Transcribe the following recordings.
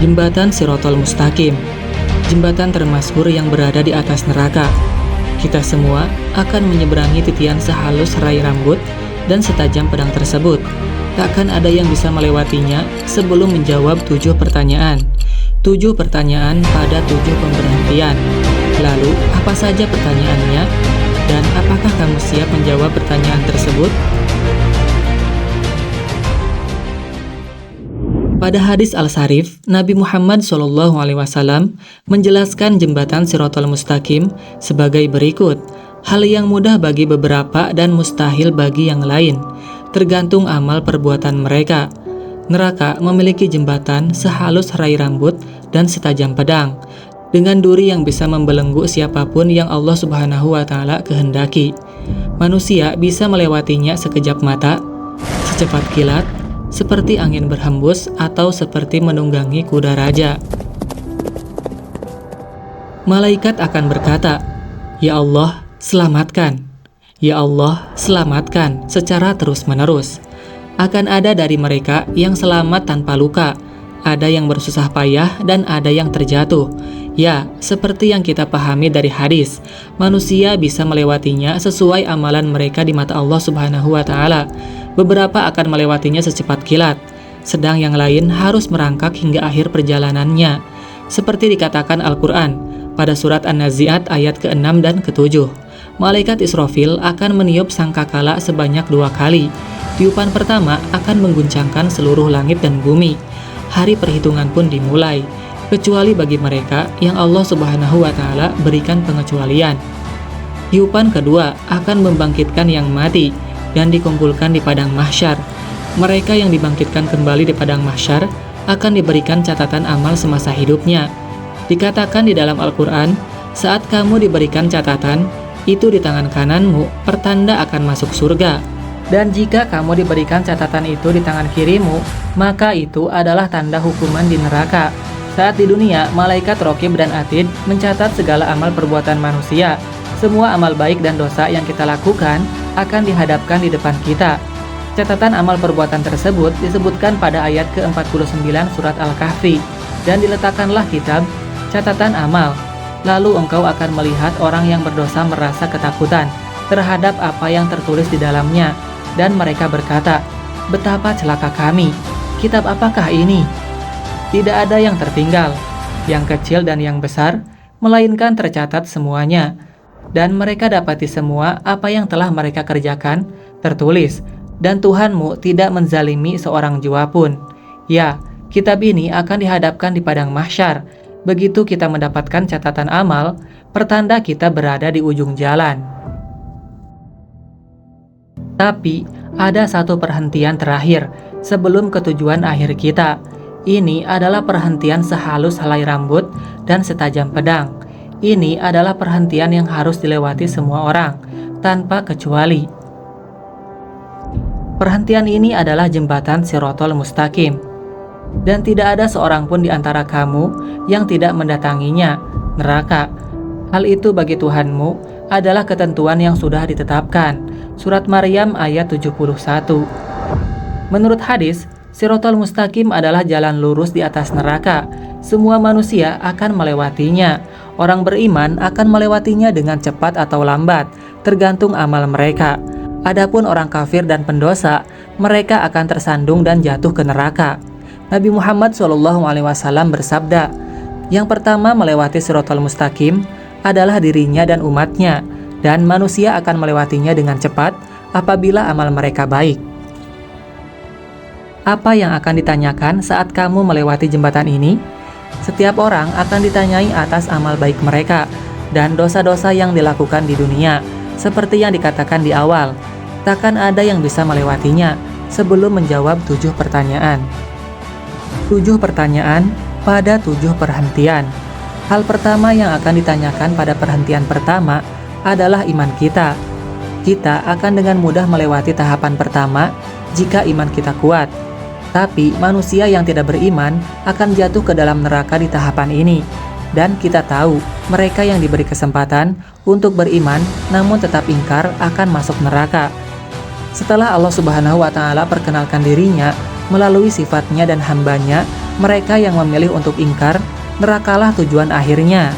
Jembatan Shirathol Mustaqim, jembatan termasyhur yang berada di atas neraka. Kita semua akan menyeberangi titian sehalus serai rambut dan setajam pedang tersebut. Takkan ada yang bisa melewatinya sebelum menjawab 7 pertanyaan. 7 pertanyaan pada 7 pemberhentian. Lalu, apa saja pertanyaannya? Dan apakah kamu siap menjawab pertanyaan tersebut? Pada hadis Al-Sarif, Nabi Muhammad SAW menjelaskan jembatan Shirathol Mustaqim sebagai berikut. Hal yang mudah bagi beberapa dan mustahil bagi yang lain, tergantung amal perbuatan mereka. Neraka memiliki jembatan sehalus serai rambut dan setajam pedang, dengan duri yang bisa membelenggu siapapun yang Allah Subhanahu wa Ta'ala kehendaki. Manusia bisa melewatinya sekejap mata, secepat kilat, seperti angin berhembus atau seperti menunggangi kuda raja. Malaikat akan berkata, "Ya Allah, selamatkan. Ya Allah, selamatkan," secara terus-menerus. Akan ada dari mereka yang selamat tanpa luka, ada yang bersusah payah, dan ada yang terjatuh. Ya, seperti yang kita pahami dari hadis, manusia bisa melewatinya sesuai amalan mereka di mata Allah Subhanahu wa Ta'ala. Beberapa akan melewatinya secepat kilat, sedang yang lain harus merangkak hingga akhir perjalanannya. Seperti dikatakan Al-Quran pada surat An-Nazi'at ayat ke-6 dan ke-7. Malaikat Israfil akan meniup sangkakala sebanyak 2 kali. Tiupan pertama akan mengguncangkan seluruh langit dan bumi. Hari perhitungan pun dimulai, kecuali bagi mereka yang Allah Subhanahu wa Ta'ala berikan pengecualian. Tiupan kedua akan membangkitkan yang mati dan dikumpulkan di padang mahsyar. Mereka yang dibangkitkan kembali di padang mahsyar akan diberikan catatan amal semasa hidupnya. Dikatakan di dalam Al-Quran, saat kamu diberikan catatan, itu di tangan kananmu, pertanda akan masuk surga. Dan jika kamu diberikan catatan itu di tangan kirimu, maka itu adalah tanda hukuman di neraka. Saat di dunia, malaikat Raqib dan Atid mencatat segala amal perbuatan manusia. Semua amal baik dan dosa yang kita lakukan akan dihadapkan di depan kita. Catatan amal perbuatan tersebut disebutkan pada ayat ke-49 surat Al-Kahfi. Dan diletakkanlah kitab catatan amal. Lalu engkau akan melihat orang yang berdosa merasa ketakutan terhadap apa yang tertulis di dalamnya. Dan mereka berkata, "Betapa celaka kami, kitab apakah ini?" Tidak ada yang tertinggal, yang kecil dan yang besar, melainkan tercatat semuanya. Dan mereka dapati semua apa yang telah mereka kerjakan, tertulis. Dan Tuhanmu tidak menzalimi seorang jua pun. Ya, kitab ini akan dihadapkan di padang mahsyar. Begitu kita mendapatkan catatan amal, pertanda kita berada di ujung jalan. Tapi, ada satu perhentian terakhir sebelum ketujuan akhir kita. Ini adalah perhentian sehalus helai rambut dan setajam pedang. Ini adalah perhentian yang harus dilewati semua orang, tanpa kecuali. Perhentian ini adalah jembatan Shirathol Mustaqim. Dan tidak ada seorang pun di antara kamu yang tidak mendatanginya, neraka. Hal itu bagi Tuhanmu adalah ketentuan yang sudah ditetapkan. Surat Maryam ayat 71. Menurut hadis, Shirathol Mustaqim adalah jalan lurus di atas neraka. Semua manusia akan melewatinya. Orang beriman akan melewatinya dengan cepat atau lambat, tergantung amal mereka. Adapun orang kafir dan pendosa, mereka akan tersandung dan jatuh ke neraka. Nabi Muhammad SAW bersabda, yang pertama melewati Shirathol Mustaqim adalah dirinya dan umatnya, dan manusia akan melewatinya dengan cepat apabila amal mereka baik. Apa yang akan ditanyakan saat kamu melewati jembatan ini? Setiap orang akan ditanyai atas amal baik mereka dan dosa-dosa yang dilakukan di dunia. Seperti yang dikatakan di awal, takkan ada yang bisa melewatinya sebelum menjawab 7 pertanyaan. 7 pertanyaan pada 7 perhentian. Hal pertama yang akan ditanyakan pada perhentian pertama adalah iman kita. Kita akan dengan mudah melewati tahapan pertama jika iman kita kuat. Tapi manusia yang tidak beriman akan jatuh ke dalam neraka di tahapan ini. Dan kita tahu mereka yang diberi kesempatan untuk beriman namun tetap ingkar akan masuk neraka. Setelah Allah Subhanahu wa Ta'ala perkenalkan dirinya melalui sifatnya dan hambanya, Mereka yang memilih untuk ingkar, nerakalah tujuan akhirnya.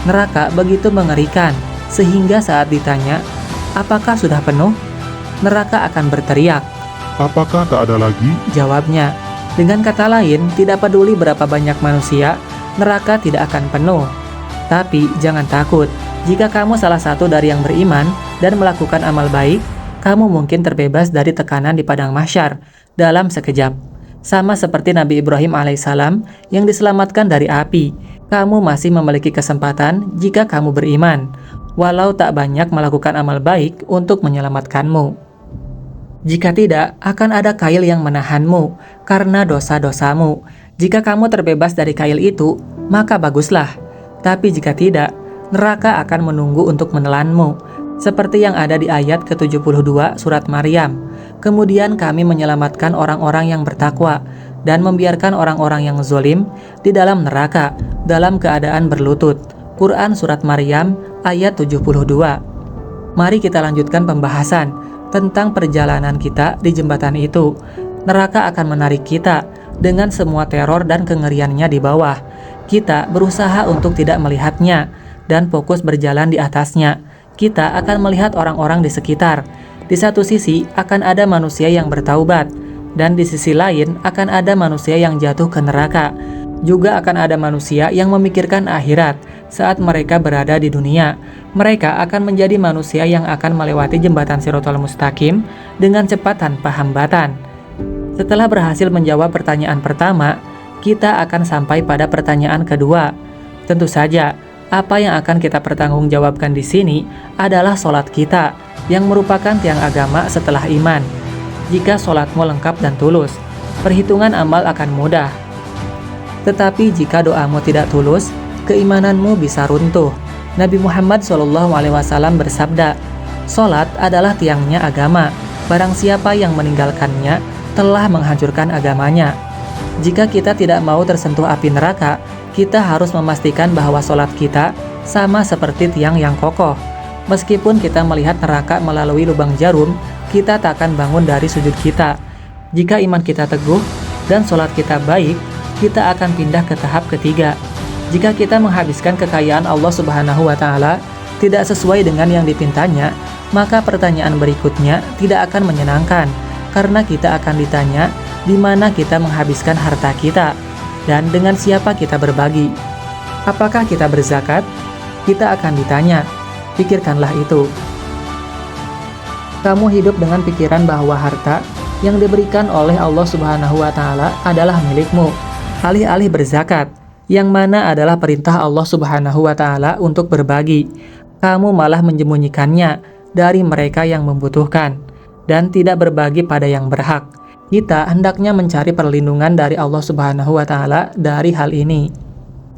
Neraka begitu mengerikan, sehingga saat ditanya, apakah sudah penuh? Neraka akan berteriak. Apakah tak ada lagi? Jawabnya, dengan kata lain, tidak peduli berapa banyak manusia, neraka tidak akan penuh. Tapi jangan takut, jika kamu salah satu dari yang beriman dan melakukan amal baik, kamu mungkin terbebas dari tekanan di padang mahsyar dalam sekejap. Sama seperti Nabi Ibrahim alaihissalam yang diselamatkan dari api, kamu masih memiliki kesempatan jika kamu beriman, walau tak banyak melakukan amal baik untuk menyelamatkanmu. Jika tidak, akan ada kail yang menahanmu karena dosa-dosamu. Jika kamu terbebas dari kail itu, maka baguslah. Tapi jika tidak, neraka akan menunggu untuk menelanmu. Seperti yang ada di ayat ke-72 surat Maryam. Kemudian kami menyelamatkan orang-orang yang bertakwa dan membiarkan orang-orang yang zalim di dalam neraka dalam keadaan berlutut. Quran surat Maryam ayat 72. Mari kita lanjutkan pembahasan tentang perjalanan kita di jembatan itu. Neraka akan menarik kita dengan semua teror dan kengeriannya di bawah. Kita berusaha untuk tidak melihatnya dan fokus berjalan di atasnya. Kita akan melihat orang-orang di sekitar. Di satu sisi akan ada manusia yang bertaubat, dan di sisi lain akan ada manusia yang jatuh ke neraka. Juga akan ada manusia yang memikirkan akhirat saat mereka berada di dunia. Mereka akan menjadi manusia yang akan melewati jembatan Shirathul Mustaqim dengan cepat tanpa hambatan. Setelah berhasil menjawab pertanyaan pertama, kita akan sampai pada pertanyaan kedua. Tentu saja, apa yang akan kita pertanggungjawabkan di sini adalah sholat kita, yang merupakan tiang agama setelah iman. Jika sholatmu lengkap dan tulus, perhitungan amal akan mudah. Tetapi jika doamu tidak tulus, keimananmu bisa runtuh. Nabi Muhammad SAW bersabda, "Sholat adalah tiangnya agama. Barang siapa yang meninggalkannya telah menghancurkan agamanya." Jika kita tidak mau tersentuh api neraka, kita harus memastikan bahwa sholat kita sama seperti tiang yang kokoh. Meskipun kita melihat neraka melalui lubang jarum, kita tak akan bangun dari sujud kita. Jika iman kita teguh dan sholat kita baik, kita akan pindah ke tahap ketiga. Jika kita menghabiskan kekayaan Allah Subhanahu wa Ta'ala tidak sesuai dengan yang dipintanya, maka pertanyaan berikutnya tidak akan menyenangkan, karena kita akan ditanya di mana kita menghabiskan harta kita dan dengan siapa kita berbagi. Apakah kita berzakat? Kita akan ditanya. Pikirkanlah itu. Kamu hidup dengan pikiran bahwa harta yang diberikan oleh Allah Subhanahu wa Ta'ala adalah milikmu. Alih-alih berzakat, yang mana adalah perintah Allah Subhanahu wa Ta'ala untuk berbagi, kamu malah menyembunyikannya dari mereka yang membutuhkan dan tidak berbagi pada yang berhak. Kita hendaknya mencari perlindungan dari Allah Subhanahu wa Ta'ala dari hal ini.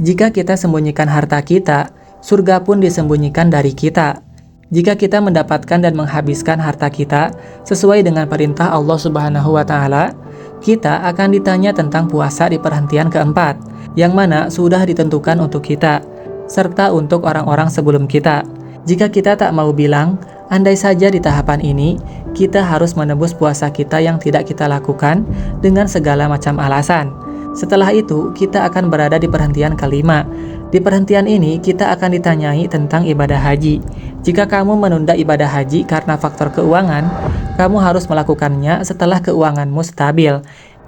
Jika kita sembunyikan harta kita, surga pun disembunyikan dari kita. Jika kita mendapatkan dan menghabiskan harta kita sesuai dengan perintah Allah Subhanahu wa Ta'ala, kita akan ditanya tentang puasa di perhentian keempat, yang mana sudah ditentukan untuk kita, serta untuk orang-orang sebelum kita. Jika kita tak mau bilang, andai saja di tahapan ini, kita harus menebus puasa kita yang tidak kita lakukan dengan segala macam alasan. Setelah itu, kita akan berada di perhentian kelima. Di perhentian ini, kita akan ditanyai tentang ibadah haji. Jika kamu menunda ibadah haji karena faktor keuangan, kamu harus melakukannya setelah keuanganmu stabil.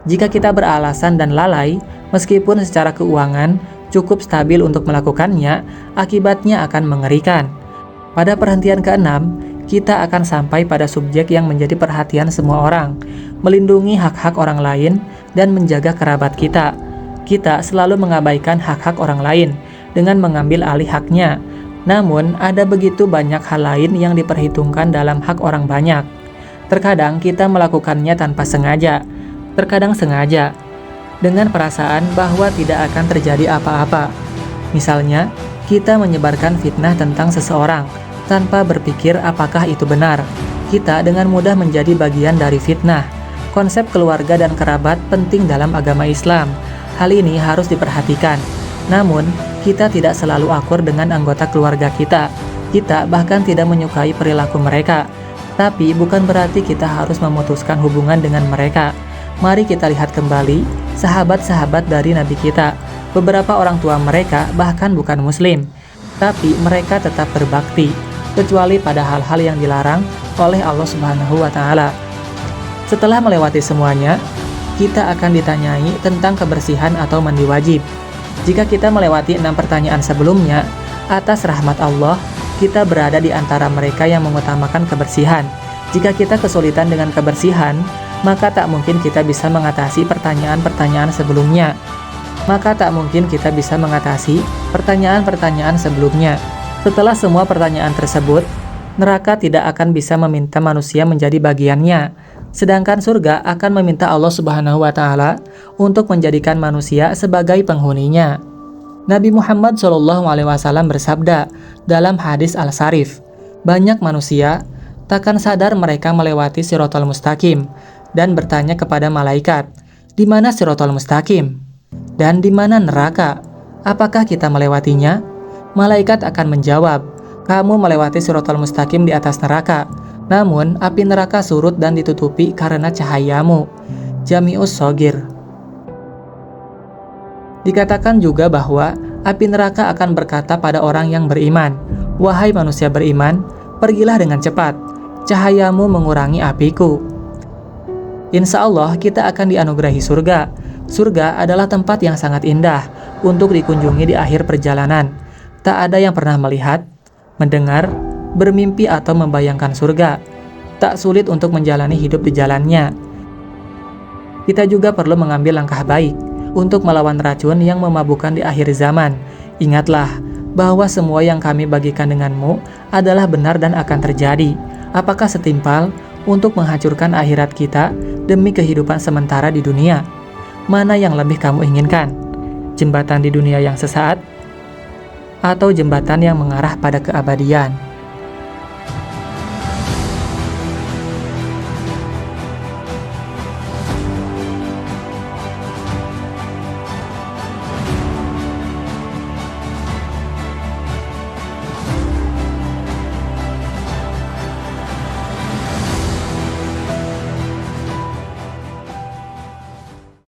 Jika kita beralasan dan lalai, meskipun secara keuangan cukup stabil untuk melakukannya, akibatnya akan mengerikan. Pada perhentian keenam, kita akan sampai pada subjek yang menjadi perhatian semua orang, melindungi hak-hak orang lain dan menjaga kerabat kita. Kita selalu mengabaikan hak-hak orang lain dengan mengambil alih haknya. Namun, ada begitu banyak hal lain yang diperhitungkan dalam hak orang banyak. Terkadang kita melakukannya tanpa sengaja, terkadang sengaja, dengan perasaan bahwa tidak akan terjadi apa-apa. Misalnya, kita menyebarkan fitnah tentang seseorang tanpa berpikir apakah itu benar. Kita dengan mudah menjadi bagian dari fitnah. Konsep keluarga dan kerabat penting dalam agama Islam. Hal ini harus diperhatikan. Namun, kita tidak selalu akur dengan anggota keluarga kita. Kita bahkan tidak menyukai perilaku mereka. Tapi bukan berarti kita harus memutuskan hubungan dengan mereka. Mari kita lihat kembali sahabat-sahabat dari Nabi kita. Beberapa orang tua mereka bahkan bukan muslim, tapi mereka tetap berbakti, kecuali pada hal-hal yang dilarang oleh Allah Subhanahu wa Ta'ala. Setelah melewati semuanya, kita akan ditanyai tentang kebersihan atau mandi wajib. Jika kita melewati 6 pertanyaan sebelumnya, atas rahmat Allah, kita berada di antara mereka yang mengutamakan kebersihan. Jika kita kesulitan dengan kebersihan, maka tak mungkin kita bisa mengatasi pertanyaan-pertanyaan sebelumnya. Setelah semua pertanyaan tersebut, neraka tidak akan bisa meminta manusia menjadi bagiannya, sedangkan surga akan meminta Allah Subhanahu wa Ta'ala untuk menjadikan manusia sebagai penghuninya. Nabi Muhammad SAW bersabda dalam hadis Al-Sarif, banyak manusia takkan sadar mereka melewati Shiratal Mustaqim dan bertanya kepada malaikat, di mana Shiratal Mustaqim? Dan di mana neraka? Apakah kita melewatinya? Malaikat akan menjawab, kamu melewati Shiratal Mustaqim di atas neraka, namun api neraka surut dan ditutupi karena cahayamu. Jami'us Shogir. Dikatakan juga bahwa api neraka akan berkata pada orang yang beriman, wahai manusia beriman, pergilah dengan cepat, cahayamu mengurangi apiku. Insya Allah kita akan dianugerahi surga. Surga adalah tempat yang sangat indah untuk dikunjungi di akhir perjalanan. Tak ada yang pernah melihat, mendengar, bermimpi atau membayangkan surga. Tak sulit untuk menjalani hidup di jalannya. Kita juga perlu mengambil langkah baik untuk melawan racun yang memabukkan di akhir zaman. Ingatlah bahwa semua yang kami bagikan denganmu adalah benar dan akan terjadi. Apakah setimpal untuk menghancurkan akhirat kita demi kehidupan sementara di dunia? Mana yang lebih kamu inginkan? Jembatan di dunia yang sesaat atau jembatan yang mengarah pada keabadian?